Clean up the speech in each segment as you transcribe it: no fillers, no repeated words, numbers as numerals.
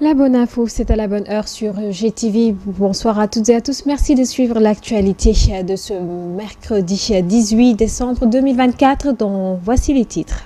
La bonne info, c'est à la bonne heure sur GTV. Bonsoir à toutes et à tous. Merci de suivre l'actualité de ce mercredi 18 décembre 2024, dont voici les titres.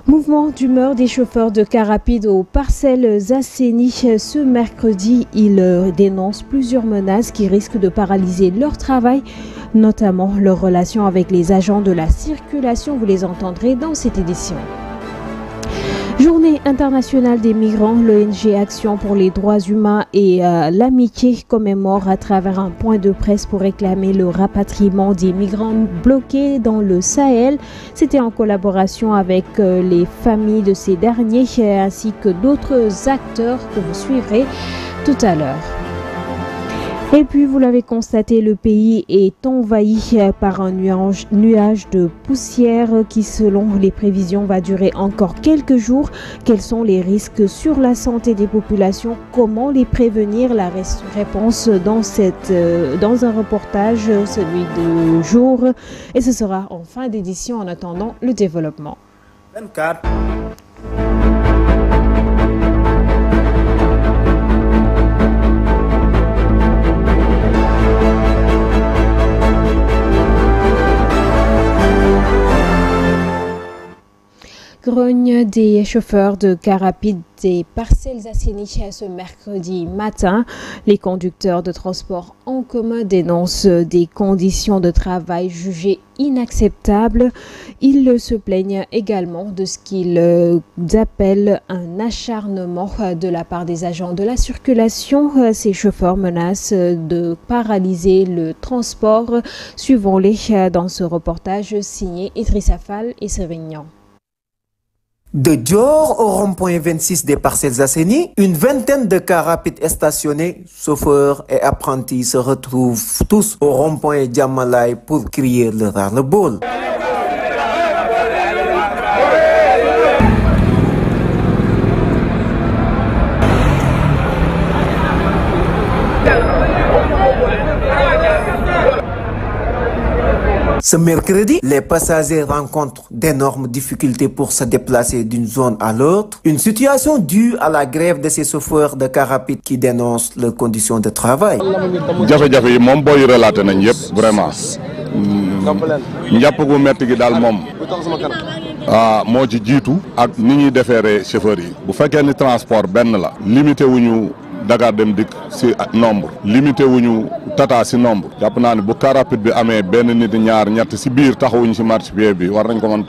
Mouvement d'humeur des chauffeurs de car rapide aux Parcelles Assainies. Ce mercredi, ils dénoncent plusieurs menaces qui risquent de paralyser leur travail, notamment leur relation avec les agents de la circulation. Vous les entendrez dans cette édition. Journée internationale des migrants, l'ONG Action pour les droits humains et l'amitié commémore à travers un point de presse pour réclamer le rapatriement des migrants bloqués dans le Sahel. C'était en collaboration avec les familles de ces derniers ainsi que d'autres acteurs que vous suivrez tout à l'heure. Et puis, vous l'avez constaté, le pays est envahi par un nuage de poussière qui, selon les prévisions, va durer encore quelques jours. Quels sont les risques sur la santé des populations? Comment les prévenir? La réponse dans un reportage, celui de jour. Et ce sera en fin d'édition en attendant le développement. 24. Grogne des chauffeurs de car rapide des Parcelles Assainies ce mercredi matin. Les conducteurs de transport en commun dénoncent des conditions de travail jugées inacceptables. Ils se plaignent également de ce qu'ils appellent un acharnement de la part des agents de la circulation. Ces chauffeurs menacent de paralyser le transport. Suivons-les dans ce reportage signé Idrissa Fall et Sévignan. De Dior au rond-point 26 des Parcelles Assainies, une vingtaine de cars rapides stationnés, chauffeurs et apprentis se retrouvent tous au rond-point Djamalai pour crier le ras-le-bol. Ce mercredi, les passagers rencontrent d'énormes difficultés pour se déplacer d'une zone à l'autre. Une situation due à la grève de ces chauffeurs de car rapide qui dénoncent leurs conditions de travail. jafe-jafe yi moom booy relaté nañ yëpp vraiment njàpp gu metti gi daal moom moo ci jiitu ak ni ñuy defeere chauffeurs yi bu fekkee ni transport benn la limité wuñu Dakar Dem Dikk si nombre limité wuñu Tata si nombre jàpp naa ne bu car rapide bi amee benn nit ñaar ñett si biir taxawuñu si marchepied bi war nañ ko mën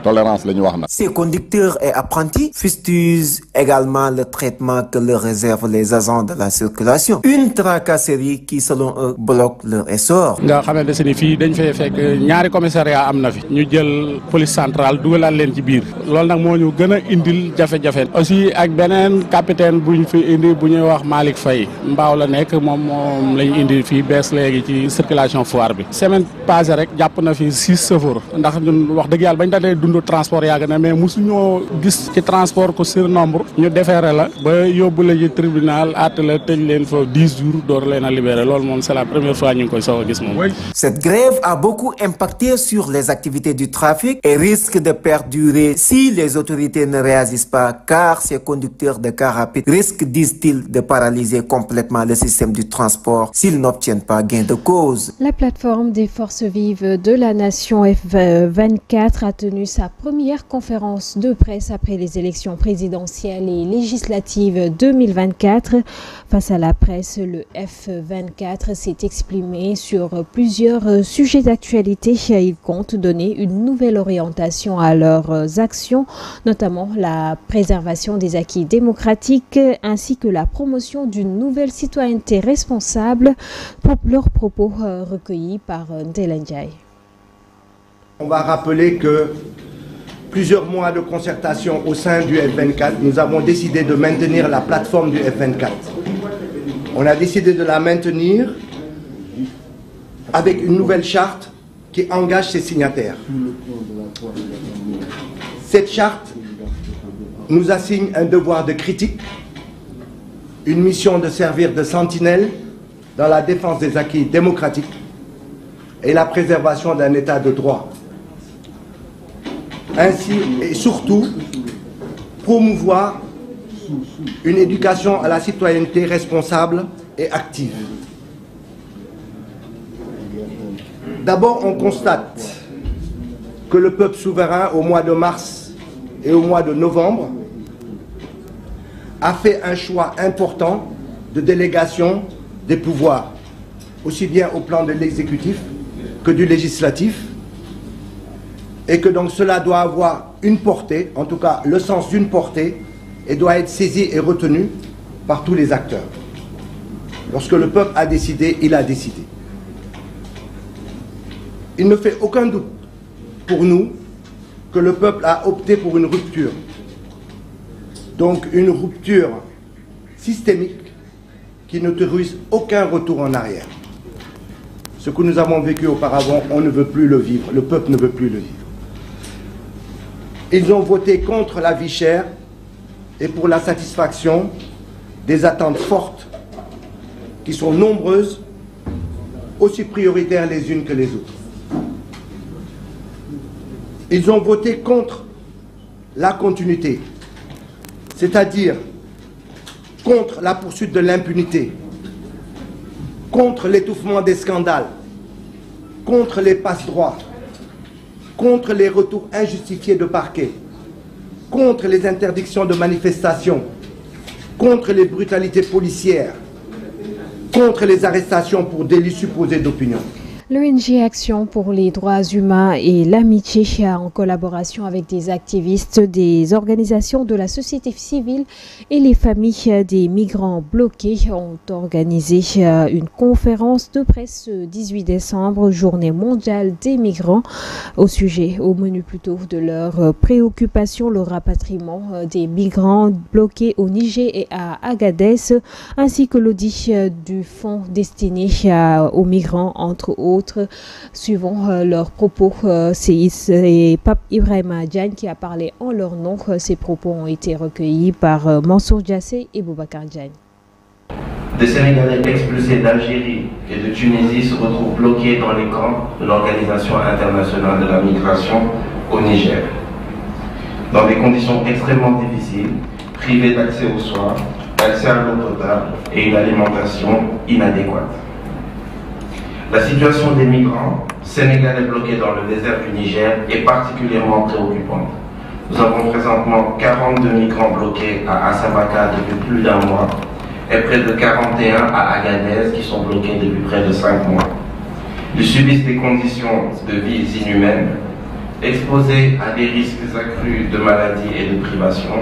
tolérance la ñu wax na. Ces conducteurs et apprentis fustigent également le traitement que leur réservent les agents de la circulation. Une tracasserie qui selon eux bloque leur essor. nga xamante ne fii dañ fay fekk ñaari commissariat am na fi ñu jël police centrale dugalaat leen ci biir loolu nag moo ñu gën a indil jafe-jafe aussi ak beneen capitaine buñ fi indi bu ñuy wax Malick Faye mbaaw la nekk moom lañ indi fii bees léegi ci circulation foire bi semaine passée rek jàpp na fi 6 chauffeurs ndax ñun wax dëgg yàlla bañ dalee dund transport yàgg na mais mosuñoo gis ci transport ko surnombre ñu defeere la ba yóbbu la ci tribunal àtte la tëj leen fa 10 jours door leen a libéré loolu moom c'est la première fois ñu ngi koy soog a gis moom. Cette grève a beaucoup impacté sur les activités du trafic et risque de perdurer si les autorités ne réagissent pas car ces conducteurs de car rapide risquent, disent-ils, de paralyser complètement le système du transport s'ils n'obtiennent pas gain de cause. La plateforme des forces vives de la nation F24 a tenu sa première conférence de presse après les élections présidentielles et législatives 2024. Face à la presse, le F24 s'est exprimé sur plusieurs sujets d'actualité. Il compte donner une nouvelle orientation à leurs actions, notamment la préservation des acquis démocratiques ainsi que la promotion d'une nouvelle citoyenneté responsable. Pour leurs propos recueillis par Ndelenjay. On va rappeler que plusieurs mois de concertation au sein du F24, nous avons décidé de maintenir la plateforme du F24. On a décidé de la maintenir avec une nouvelle charte qui engage ses signataires. Cette charte nous assigne un devoir de critique, une mission de servir de sentinelle dans la défense des acquis démocratiques et la préservation d'un état de droit. Ainsi et surtout promouvoir une éducation à la citoyenneté responsable et active. D'abord, on constate que le peuple souverain, au mois de mars et au mois de novembre, a fait un choix important de délégation des pouvoirs, aussi bien au plan de l'exécutif que du législatif, et que donc cela doit avoir une portée, en tout cas le sens d'une portée, et doit être saisi et retenu par tous les acteurs. Lorsque le peuple a décidé, il a décidé. Il ne fait aucun doute pour nous que le peuple a opté pour une rupture. Donc une rupture systémique qui n'autorise aucun retour en arrière. Ce que nous avons vécu auparavant, on ne veut plus le vivre, le peuple ne veut plus le vivre. Ils ont voté contre la vie chère et pour la satisfaction des attentes fortes qui sont nombreuses, aussi prioritaires les unes que les autres. Ils ont voté contre la continuité, c'est-à-dire contre la poursuite de l'impunité, contre l'étouffement des scandales, contre les passe-droits, contre les retours injustifiés de parquet, contre les interdictions de manifestation, contre les brutalités policières, contre les arrestations pour délits supposés d'opinion. L'ONG Action pour les droits humains et l'amitié, en collaboration avec des activistes, des organisations de la société civile et les familles des migrants bloqués, ont organisé une conférence de presse ce 18 décembre, journée mondiale des migrants, au menu plutôt de leurs préoccupations, le rapatriement des migrants bloqués au Niger et à Agadez, ainsi que l'audit du fonds destiné aux migrants, entre autres. Suivant leurs propos, c'est Pape Ibrahima Diagne qui a parlé en leur nom. Ces propos ont été recueillis par Mansour Diassé et Boubacar Diagne. Des Sénégalais expulsés d'Algérie et de Tunisie se retrouvent bloqués dans les camps de l'Organisation internationale de la migration au Niger, dans des conditions extrêmement difficiles, privés d'accès aux soins, d'accès à l'eau potable et une alimentation inadéquate. La situation des migrants sénégalais bloqués dans le désert du Niger est particulièrement préoccupante. Nous avons présentement 42 migrants bloqués à Assamaka depuis plus d'un mois et près de 41 à Agadez qui sont bloqués depuis près de 5 mois. Ils subissent des conditions de vie inhumaines, exposés à des risques accrus de maladies et de privation.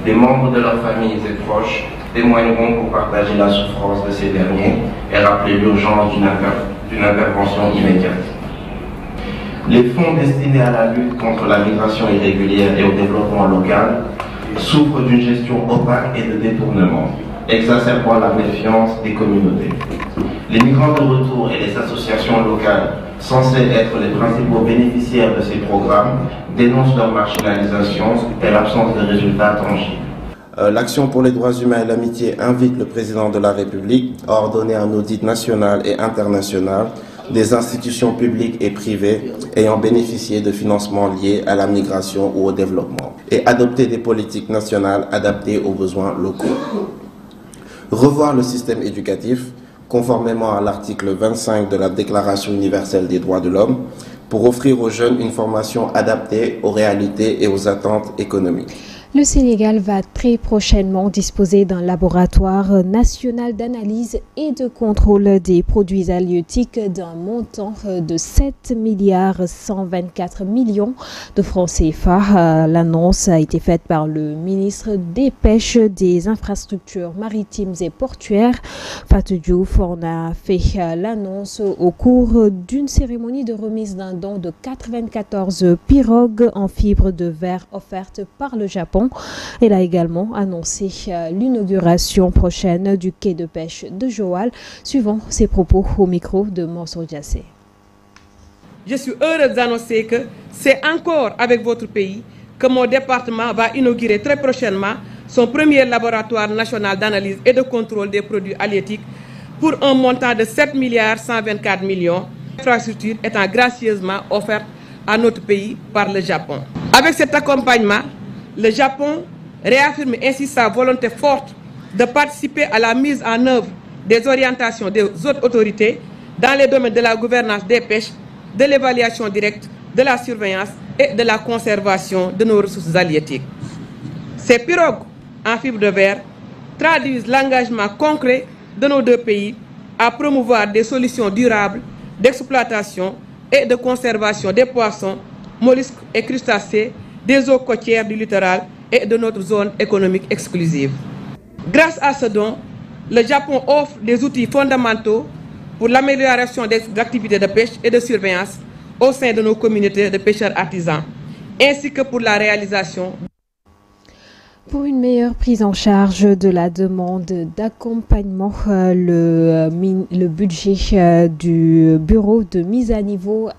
Des membres de leurs familles et proches témoigneront pour partager la souffrance de ces derniers et rappeler l'urgence d'une intervention immédiate. Les fonds destinés à la lutte contre la migration irrégulière et au développement local souffrent d'une gestion opaque et de détournement, exacerbant la méfiance des communautés. Les migrants de retour et les associations locales, censées être les principaux bénéficiaires de ces programmes, dénoncent leur marginalisation et l'absence de résultats tangibles. L'Action pour les droits humains et l'amitié invite le président de la République à ordonner un audit national et international des institutions publiques et privées ayant bénéficié de financements liés à la migration ou au développement et adopter des politiques nationales adaptées aux besoins locaux. Revoir le système éducatif, conformément à l'article 25 de la Déclaration universelle des droits de l'homme, pour offrir aux jeunes une formation adaptée aux réalités et aux attentes économiques. Le Sénégal va très prochainement disposer d'un laboratoire national d'analyse et de contrôle des produits halieutiques d'un montant de 7,124 milliards de francs CFA. L'annonce a été faite par le ministre des Pêches, des Infrastructures maritimes et portuaires. Fatou Diouf en a fait l'annonce au cours d'une cérémonie de remise d'un don de 94 pirogues en fibre de verre offertes par le Japon. Elle a également annoncé l'inauguration prochaine du quai de pêche de Joal, suivant ses propos au micro de Mansour Diassé. Je suis heureuse d'annoncer que c'est encore avec votre pays que mon département va inaugurer très prochainement son premier laboratoire national d'analyse et de contrôle des produits halieutiques pour un montant de 7,124 milliards, l'infrastructure étant gracieusement offerte à notre pays par le Japon. Avec cet accompagnement, le Japon réaffirme ainsi sa volonté forte de participer à la mise en œuvre des orientations des autres autorités dans les domaines de la gouvernance des pêches, de l'évaluation directe, de la surveillance et de la conservation de nos ressources halieutiques. Ces pirogues en fibre de verre traduisent l'engagement concret de nos deux pays à promouvoir des solutions durables d'exploitation et de conservation des poissons, mollusques et crustacés des eaux côtières du littoral et de notre zone économique exclusive. Grâce à ce don, le Japon offre des outils fondamentaux pour l'amélioration des activités de pêche et de surveillance au sein de nos communautés de pêcheurs artisans, ainsi que pour la réalisation. Pour une meilleure prise en charge de la demande d'accompagnement, le budget du bureau de mise à niveau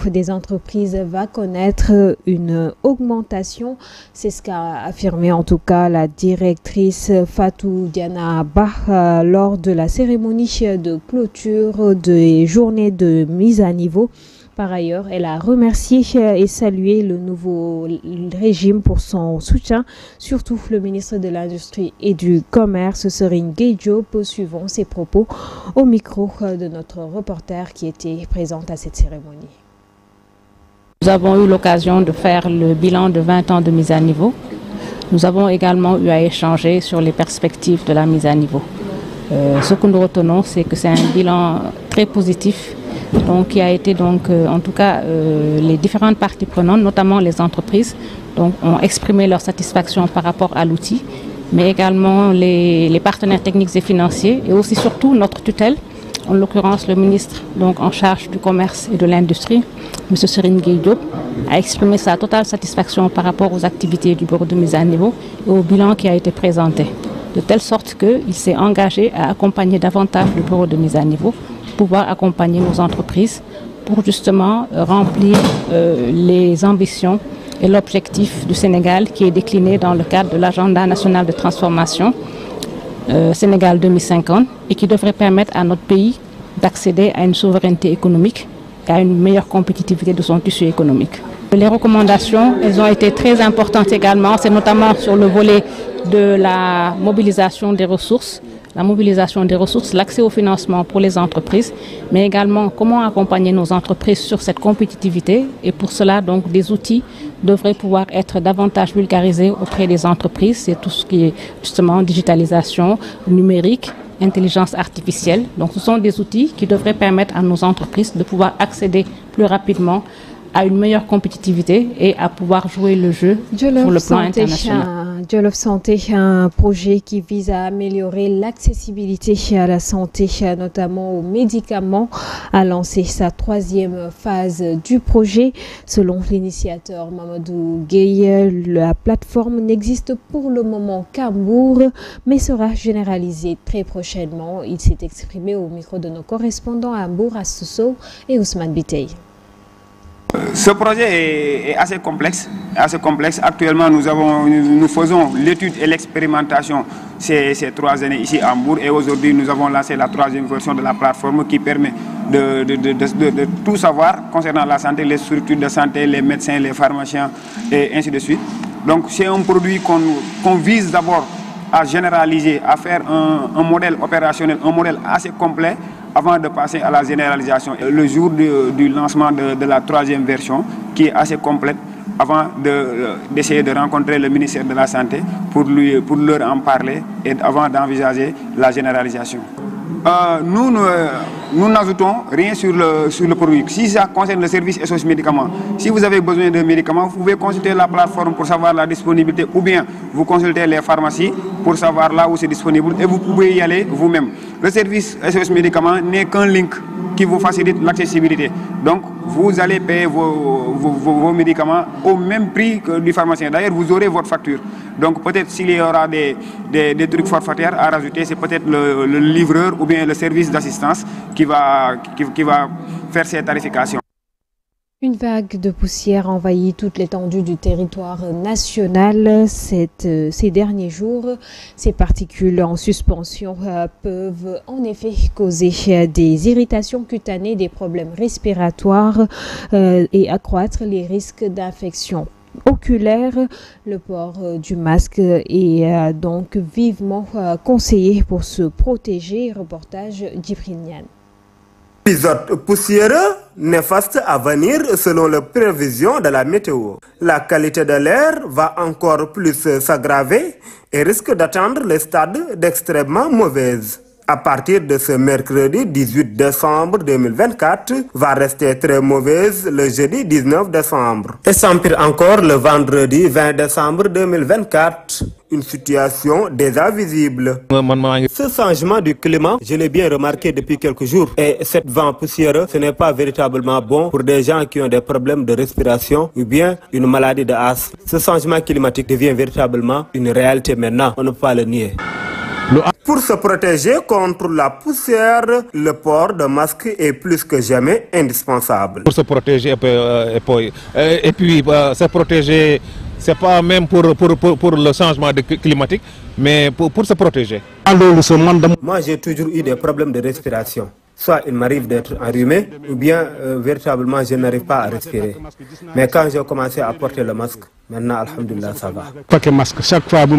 des entreprises va connaître une augmentation. C'est ce qu'a affirmé en tout cas la directrice Fatou Diana Ba lors de la cérémonie de clôture des journées de mise à niveau. Par ailleurs, elle a remercié et salué le nouveau régime pour son soutien, surtout le ministre de l'Industrie et du Commerce, Serigne Gueye Diop, suivant ses propos au micro de notre reporter qui était présente à cette cérémonie. Nous avons eu l'occasion de faire le bilan de 20 ans de mise à niveau. Nous avons également eu à échanger sur les perspectives de la mise à niveau. Ce que nous retenons, c'est que c'est un bilan très positif, donc qui a été en tout cas les différentes parties prenantes, notamment les entreprises, ont exprimé leur satisfaction par rapport à l'outil, mais également les partenaires techniques et financiers et aussi surtout notre tutelle, en l'occurrence le ministre en charge du commerce et de l'industrie, M. Serigne Gueye Diop, a exprimé sa totale satisfaction par rapport aux activités du bureau de mise à niveau et au bilan qui a été présenté, de telle sorte qu'il s'est engagé à accompagner davantage le bureau de mise à niveau, pouvoir accompagner nos entreprises pour justement remplir les ambitions et l'objectif du Sénégal qui est décliné dans le cadre de l'agenda national de transformation Sénégal 2050 et qui devrait permettre à notre pays d'accéder à une souveraineté économique et à une meilleure compétitivité de son tissu économique. Les recommandations, elles ont été très importantes également, c'est notamment sur le volet de la mobilisation des ressources, l'accès au financement pour les entreprises, mais également comment accompagner nos entreprises sur cette compétitivité. Et pour cela, des outils devraient pouvoir être davantage vulgarisés auprès des entreprises. C'est tout ce qui est justement digitalisation numérique, intelligence artificielle. Donc ce sont des outils qui devraient permettre à nos entreprises de pouvoir accéder plus rapidement à une meilleure compétitivité et à pouvoir jouer le jeu sur le plan international. Jolof Santé, un projet qui vise à améliorer l'accessibilité à la santé, notamment aux médicaments, a lancé sa 3e phase du projet. Selon l'initiateur Mamadou Gueye, la plateforme n'existe pour le moment qu'à Mbour, mais sera généralisée très prochainement. Il s'est exprimé au micro de nos correspondants à Mbour, à Sosso et Ousmane Bitey. Ce projet est assez complexe. Actuellement, nous faisons l'étude et l'expérimentation ces 3 années ici à Mbour et aujourd'hui nous avons lancé la 3e version de la plateforme qui permet de tout savoir concernant la santé, les structures de santé, les médecins, les pharmaciens et ainsi de suite. Donc c'est un produit qu'on vise d'abord à généraliser, à faire un modèle opérationnel, un modèle assez complet avant de passer à la généralisation. Le jour du lancement de la 3e version, qui est assez complète, avant d'essayer de rencontrer le ministère de la Santé pour leur en parler et avant d'envisager la généralisation. Nous n'ajoutons rien sur le produit. Si ça concerne le service SOS médicaments, si vous avez besoin de médicaments, vous pouvez consulter la plateforme pour savoir la disponibilité ou bien vous consultez les pharmacies pour savoir là où c'est disponible et vous pouvez y aller vous-même. Le service SOS médicaments n'est qu'un link qui vous facilite l'accessibilité. Donc, vous allez payer vos médicaments au même prix que du pharmacien. D'ailleurs, vous aurez votre facture. Donc, peut-être s'il y aura des trucs forfaitaires à rajouter, c'est peut-être le livreur ou bien le service d'assistance qui va faire ces tarifications. Une vague de poussière envahit toute l'étendue du territoire national ces derniers jours. Ces particules en suspension peuvent en effet causer des irritations cutanées, des problèmes respiratoires et accroître les risques d'infection. oculaire. Le port du masque est donc vivement conseillé pour se protéger. Reportage d'Ibrahim Niane. Épisode poussiéreux, néfaste à venir selon les prévisions de la météo. La qualité de l'air va encore plus s'aggraver et risque d'atteindre les stades d'extrêmement mauvaise. À partir de ce mercredi 18 décembre 2024, va rester très mauvaise le jeudi 19 décembre. Et s'empire encore le vendredi 20 décembre 2024. Une situation déjà visible. Ce changement du climat, je l'ai bien remarqué depuis quelques jours. Et cette vent poussiéreux, ce n'est pas véritablement bon pour des gens qui ont des problèmes de respiration ou bien une maladie de asthme. Ce changement climatique devient véritablement une réalité maintenant. On ne peut pas le nier. Pour se protéger contre la poussière, le port de masque est plus que jamais indispensable. Pour se protéger et puis se protéger, c'est pas même pour le changement climatique, mais pour se protéger. Moi, j'ai toujours eu des problèmes de respiration. Soit il m'arrive d'être enrhumé, ou bien véritablement je n'arrive pas à respirer. Mais quand j'ai commencé à porter le masque, maintenant, alhamdulillah, ça va.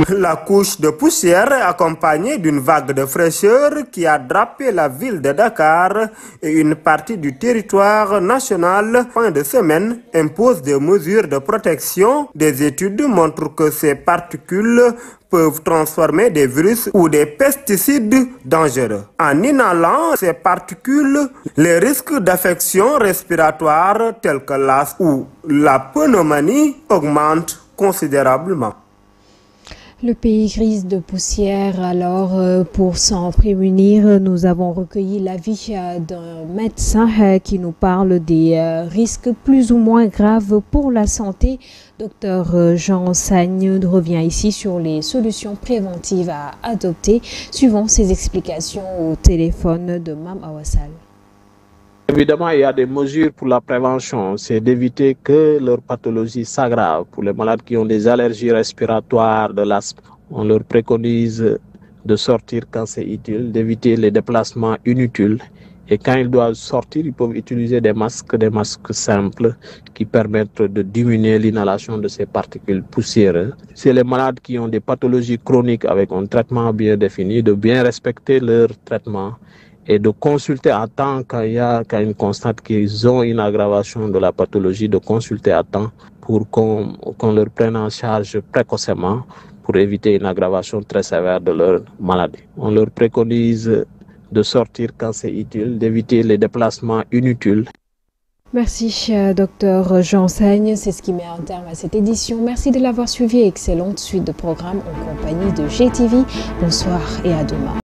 La couche de poussière est accompagnée d'une vague de fraîcheur qui a drapé la ville de Dakar et une partie du territoire national. Fin de semaine impose des mesures de protection. Des études montrent que ces particules peuvent transformer des virus ou des pesticides dangereux. En inhalant ces particules, les risques d'affections respiratoires telles que l'asthme ou la pneumonie augmentent considérablement. Le pays grise de poussière. Alors, pour s'en prémunir, nous avons recueilli l'avis d'un médecin qui nous parle des risques plus ou moins graves pour la santé. Docteur Jean Sagne revient ici sur les solutions préventives à adopter, suivant ses explications au téléphone de Mam Awassal. Évidemment, il y a des mesures pour la prévention, c'est d'éviter que leur pathologie s'aggrave. Pour les malades qui ont des allergies respiratoires, de l'asthme, on leur préconise de sortir quand c'est utile, d'éviter les déplacements inutiles. Et quand ils doivent sortir, ils peuvent utiliser des masques simples qui permettent de diminuer l'inhalation de ces particules poussiéreuses. C'est les malades qui ont des pathologies chroniques avec un traitement bien défini, de bien respecter leur traitement et de consulter à temps quand ils constatent qu'ils ont une aggravation de la pathologie, de consulter à temps pour qu'on leur prenne en charge précocement pour éviter une aggravation très sévère de leur maladie. On leur préconise de sortir quand c'est utile, d'éviter les déplacements inutiles. Merci, docteur Jean Sagne. C'est ce qui met un terme à cette édition. Merci de l'avoir suivi. Excellente suite de programmes en compagnie de GTV. Bonsoir et à demain.